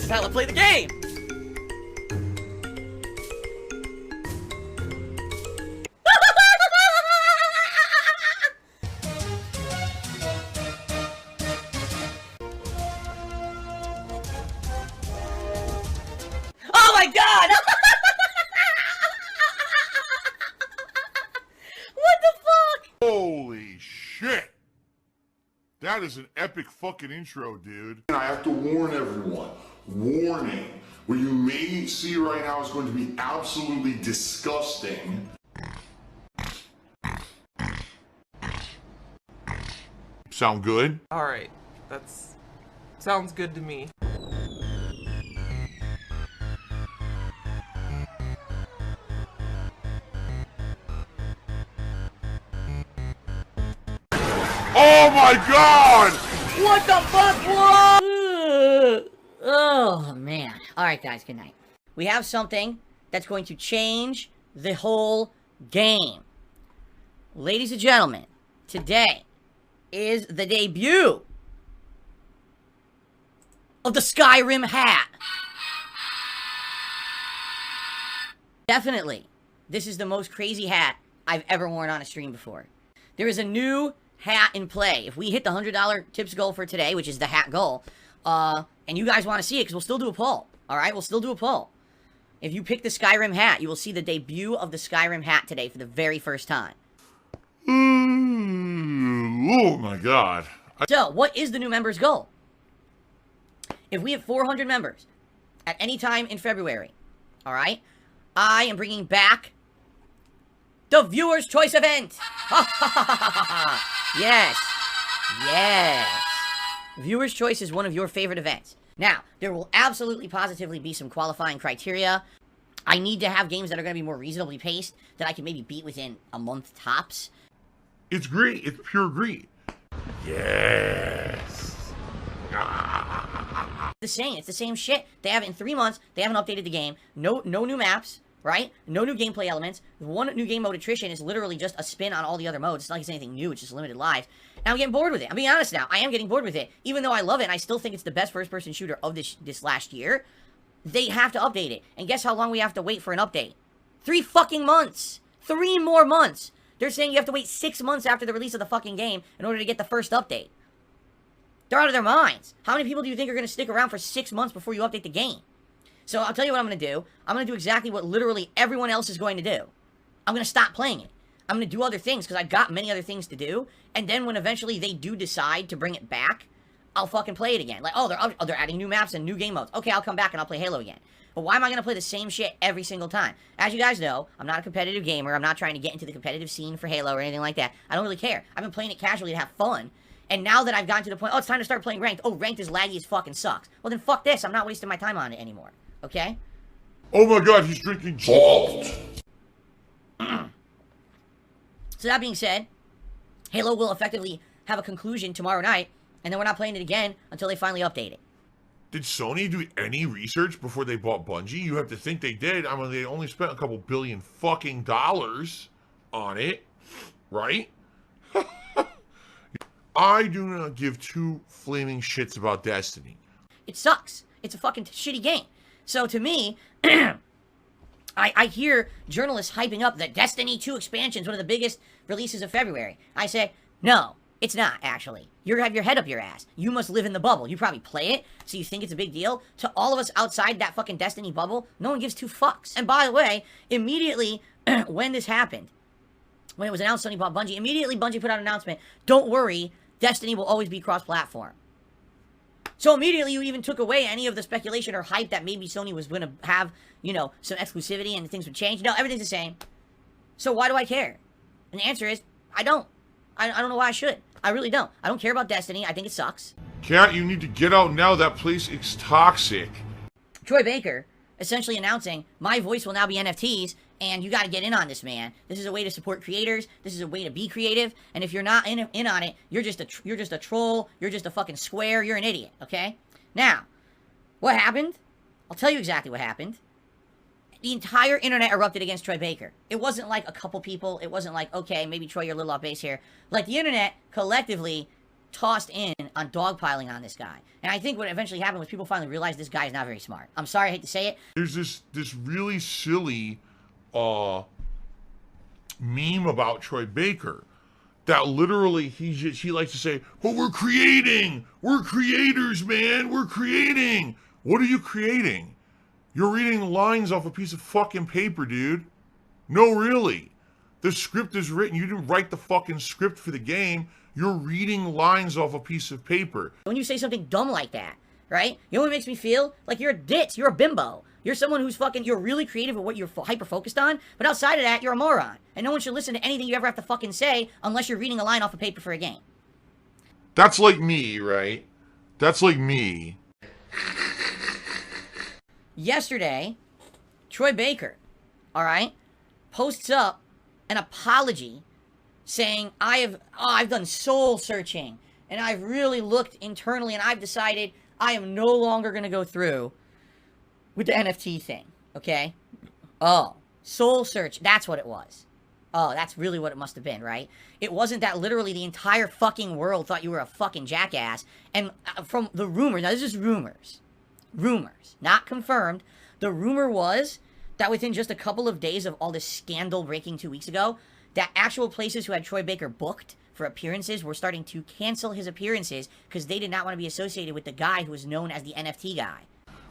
This is how I play the game! Oh my god! What the fuck? Holy shit! That is an epic fucking intro, dude. And I have to warn everyone. Warning. What you may see right now is going to be absolutely disgusting. Sound good? Alright, sounds good to me. Oh my god! What the fuck? Whoa! Oh, man. Alright, guys, good night. We have something that's going to change the whole game. Ladies and gentlemen, today is the debut of the Skyrim hat. Definitely, this is the most crazy hat I've ever worn on a stream before. There is a new hat in play. If we hit the $100 tips goal for today, which is the hat goal, and you guys want to see it, because we'll still do a poll. Alright, we'll still do a poll. If you pick the Skyrim hat, you will see the debut of the Skyrim hat today for the very first time. Oh my god. So, what is the new members goal? If we have 400 members at any time in February, alright, I am bringing back the Viewer's Choice event! Yes! Yes! Viewer's Choice is one of your favorite events. Now, there will absolutely positively be some qualifying criteria. I need to have games that are going to be more reasonably paced, that I can maybe beat within a month tops. It's greed. It's pure greed. Yes. It's the same shit. They have in 3 months, they haven't updated the game. No new maps, right? No new gameplay elements. One new game mode, attrition, is literally just a spin on all the other modes. It's not like it's anything new, it's just limited lives. And I'm getting bored with it. I'm being honest now. I am getting bored with it. Even though I love it, and I still think it's the best first-person shooter of this last year, they have to update it. And guess how long we have to wait for an update? 3 fucking months! 3 more months! They're saying you have to wait 6 months after the release of the fucking game in order to get the first update. They're out of their minds. How many people do you think are going to stick around for 6 months before you update the game? So I'll tell you what I'm going to do. I'm going to do exactly what literally everyone else is going to do. I'm going to stop playing it. I'm going to do other things because I got many other things to do. And then when eventually they do decide to bring it back, I'll fucking play it again. Like, oh, they're adding new maps and new game modes. Okay, I'll come back and I'll play Halo again. But why am I going to play the same shit every single time? As you guys know, I'm not a competitive gamer. I'm not trying to get into the competitive scene for Halo or anything like that. I don't really care. I've been playing it casually to have fun. And now that I've gotten to the point, oh, it's time to start playing ranked. Oh, ranked is laggy as fucking sucks. Well, then fuck this. I'm not wasting my time on it anymore. Okay? Oh my god, he's drinking salt. So that being said, Halo will effectively have a conclusion tomorrow night, and then we're not playing it again until they finally update it. Did Sony do any research before they bought Bungie? You have to think they did. I mean, they only spent a couple billion fucking dollars on it, right? I do not give two flaming shits about Destiny. It sucks. It's a fucking shitty game. So to me, I hear journalists hyping up that Destiny 2 expansion is one of the biggest releases of February. I say, no, it's not, actually. You have your head up your ass. You must live in the bubble. You probably play it, so you think it's a big deal. To all of us outside that fucking Destiny bubble, no one gives 2 fucks. And by the way, immediately when this happened, when it was announced Sony bought Bungie, immediately Bungie put out an announcement, don't worry, Destiny will always be cross-platform. So immediately you even took away any of the speculation or hype that maybe Sony was going to have, you know, some exclusivity and things would change. No, everything's the same. So why do I care? And the answer is, I don't. I don't know why I should. I really don't. I don't care about Destiny. I think it sucks. Cat, you need to get out now. That place is toxic. Troy Baker essentially announcing, my voice will now be NFTs, and you got to get in on this, man. This is a way to support creators. This is a way to be creative. And if you're not in on it, you're just a troll. You're just a fucking square. You're an idiot, okay? Now, what happened? I'll tell you exactly what happened. The entire internet erupted against Troy Baker. It wasn't like a couple people. It wasn't like, okay, maybe Troy, you're a little off base here. Like, the internet collectively tossed in on dogpiling on this guy. And I think what eventually happened was people finally realized this guy is not very smart. I'm sorry, I hate to say it. There's this really silly meme about Troy Baker that literally he likes to say, "But we're creating. We're creators, man. We're creating." What are you creating? You're reading lines off a piece of fucking paper, dude. No, really. The script is written. You didn't write the fucking script for the game. You're reading lines off a piece of paper. When you say something dumb like that, right? You know what makes me feel? Like you're a ditz. You're a bimbo. You're someone who's fucking, you're really creative at what you're hyper-focused on, but outside of that, you're a moron. And no one should listen to anything you ever have to fucking say unless you're reading a line off a paper for a game. That's like me, right? That's like me. Yesterday, Troy Baker, all right, posts up an apology saying, I've done soul searching, and I've really looked internally, and I've decided I am no longer going to go through with the NFT thing, okay? Oh, soul search, that's what it was. Oh, that's really what it must have been, right? It wasn't that literally the entire fucking world thought you were a fucking jackass, and from the rumor, now this is rumors, not confirmed, the rumor was that within just a couple of days of all this scandal breaking 2 weeks ago, that actual places who had Troy Baker booked for appearances were starting to cancel his appearances because they did not want to be associated with the guy who was known as the NFT guy.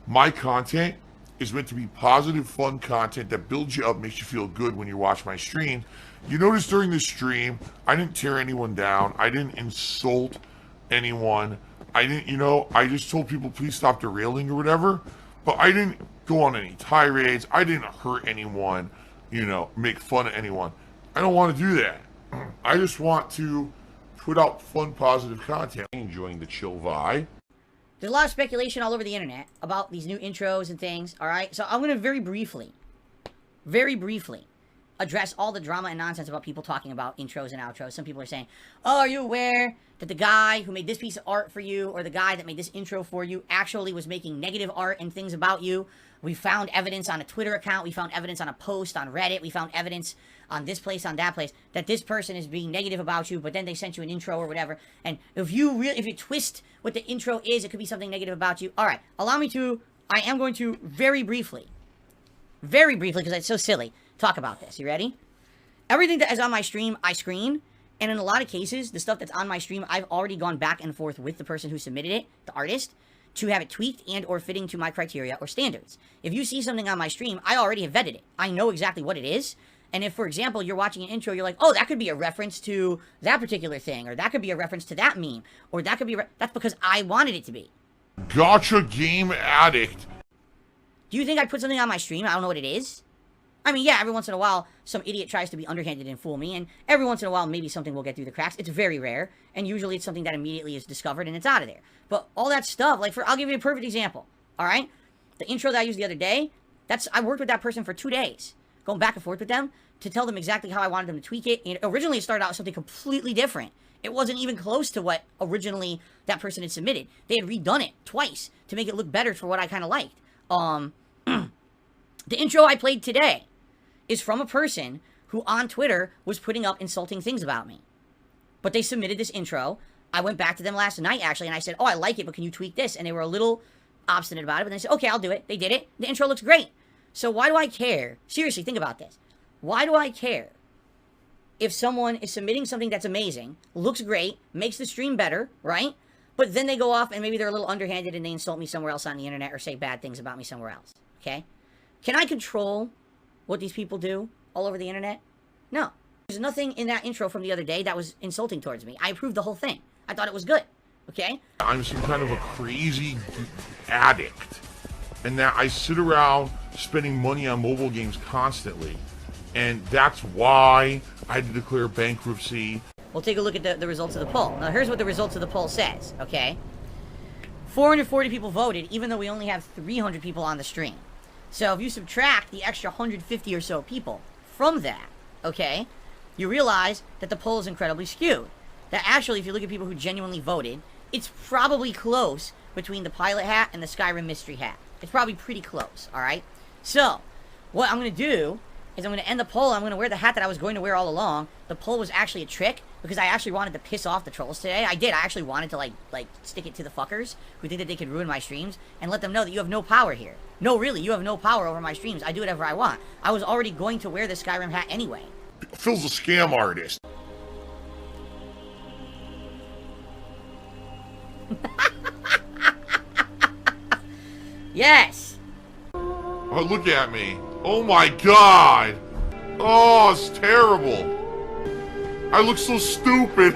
My content is meant to be positive, fun content that builds you up, makes you feel good when you watch my stream. You notice during this stream, I didn't tear anyone down. I didn't insult anyone. I didn't, I just told people please stop derailing or whatever. But I didn't go on any tirades. I didn't hurt anyone, make fun of anyone. I don't want to do that. I just want to put out fun, positive content. Enjoying the chill vibe. There's a lot of speculation all over the internet about these new intros and things, alright? So I'm going to very briefly address all the drama and nonsense about people talking about intros and outros. Some people are saying, oh, are you aware that the guy who made this piece of art for you or the guy that made this intro for you actually was making negative art and things about you? We found evidence on a Twitter account. We found evidence on a post on Reddit. We found evidence on this place, on that place, that this person is being negative about you, but then they sent you an intro or whatever. And if you twist what the intro is, it could be something negative about you. All right, I am going to very briefly, because it's so silly, talk about this. You ready? Everything that is on my stream, I screen. And in a lot of cases, the stuff that's on my stream, I've already gone back and forth with the person who submitted it, the artist, to have it tweaked and or fitting to my criteria or standards. If you see something on my stream, I already have vetted it. I know exactly what it is. And if, for example, you're watching an intro, you're like, oh, that could be a reference to that particular thing, or that could be a reference to that meme, or that could be that's because I wanted it to be. Gotcha, game addict. Do you think I'd put something on my stream? I don't know what it is. I mean, yeah, every once in a while, some idiot tries to be underhanded and fool me, and every once in a while, maybe something will get through the cracks. It's very rare, and usually it's something that immediately is discovered and it's out of there. But all that stuff, I'll give you a perfect example, all right? The intro that I used the other day, I worked with that person for 2 days, going back and forth with them to tell them exactly how I wanted them to tweak it. And originally, it started out with something completely different. It wasn't even close to what originally that person had submitted. They had redone it twice to make it look better for what I kind of liked. The intro I played today is from a person who on Twitter was putting up insulting things about me. But they submitted this intro. I went back to them last night, actually, and I said, oh, I like it, but can you tweak this? And they were a little obstinate about it, but they said, okay, I'll do it. They did it. The intro looks great. So why do I care? Seriously, think about this. Why do I care if someone is submitting something that's amazing, looks great, makes the stream better, right? But then they go off and maybe they're a little underhanded and they insult me somewhere else on the internet or say bad things about me somewhere else, okay? Can I control what these people do all over the internet? No. There's nothing in that intro from the other day that was insulting towards me. I approved the whole thing. I thought it was good, okay? I'm some kind of a crazy addict, and that I sit around spending money on mobile games constantly, and that's why I had to declare bankruptcy. We'll take a look at the results of the poll. Now, here's what the results of the poll says, okay? 440 people voted, even though we only have 300 people on the stream. So if you subtract the extra 150 or so people from that, okay, you realize that the poll is incredibly skewed. That actually, if you look at people who genuinely voted, it's probably close between the pilot hat and the Skyrim mystery hat. It's probably pretty close, alright? So, what I'm going to do is I'm going to end the poll. I'm going to wear the hat that I was going to wear all along. The poll was actually a trick because I actually wanted to piss off the trolls today. I did. I actually wanted to, like stick it to the fuckers who think that they could ruin my streams and let them know that you have no power here. No, really, you have no power over my streams. I do whatever I want. I was already going to wear the Skyrim hat anyway. Phil's a scam artist. Yes! Oh, look at me. Oh my god. Oh, it's terrible. I look so stupid.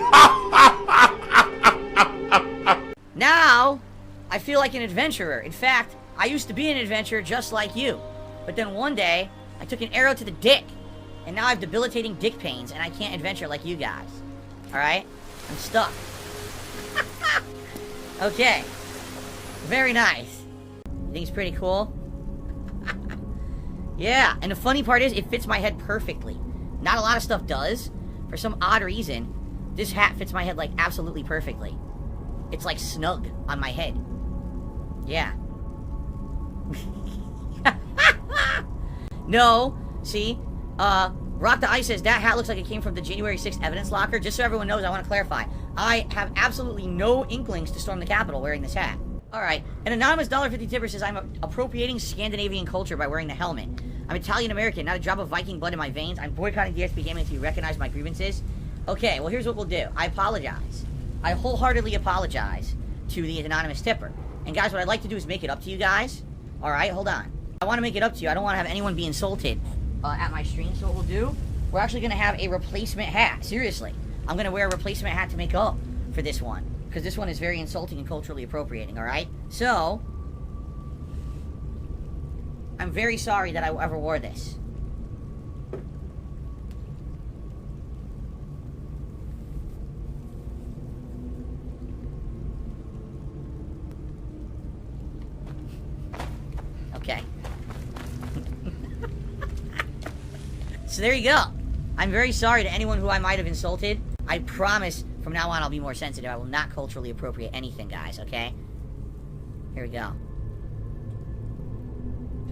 Now, I feel like an adventurer. In fact, I used to be an adventurer just like you. But then one day, I took an arrow to the dick. And now I have debilitating dick pains, and I can't adventure like you guys. Alright? I'm stuck. Okay. Very nice. You think it's pretty cool? Yeah, and the funny part is, it fits my head perfectly. Not a lot of stuff does. For some odd reason, this hat fits my head, like, absolutely perfectly. It's, like, snug on my head. Yeah. No, see? Rock the Ice says, that hat looks like it came from the January 6th evidence locker. Just so everyone knows, I want to clarify. I have absolutely no inklings to storm the Capitol wearing this hat. Alright, an anonymous $1.50 tipper says, I'm appropriating Scandinavian culture by wearing the helmet. I'm Italian-American, not a drop of Viking blood in my veins. I'm boycotting DsP Gaming until you recognize my grievances. Okay, well, here's what we'll do. I apologize. I wholeheartedly apologize to the anonymous tipper. And guys, what I'd like to do is make it up to you guys. Alright, hold on. I want to make it up to you. I don't want to have anyone be insulted at my stream. So what we'll do, we're actually going to have a replacement hat. Seriously. I'm going to wear a replacement hat to make up for this one. Because this one is very insulting and culturally appropriating, alright? So, I'm very sorry that I ever wore this. Okay. So there you go. I'm very sorry to anyone who I might have insulted. I promise from now on I'll be more sensitive. I will not culturally appropriate anything, guys, okay? Here we go.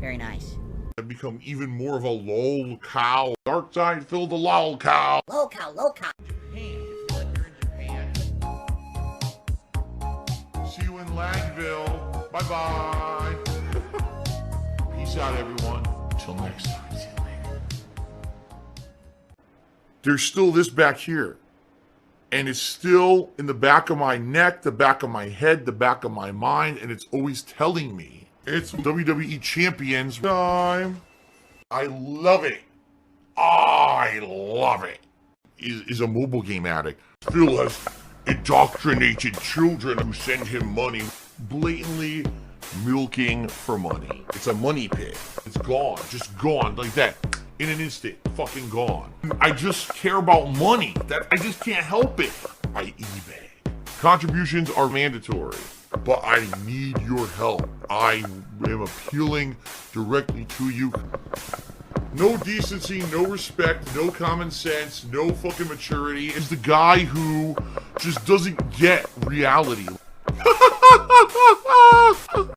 Very nice. I've become even more of a lol cow. Dark side Phil the lol cow. Low cow, low cow. Japan. You're in Japan. See you in Langville. Bye-bye. Peace out, everyone. Until next time. See you later. There's still this back here. And it's still in the back of my neck, the back of my head, the back of my mind, and it's always telling me. It's WWE Champions time. I love it. I love it. Is a mobile game addict. Phil has indoctrinated children who send him money, blatantly milking for money. It's a money pit. It's gone, just gone like that. In an instant, fucking gone. I just care about money. That I just can't help it. I eBay. Contributions are mandatory, but I need your help. I am appealing directly to you. No decency, no respect, no common sense, no fucking maturity. Is the guy who just doesn't get reality.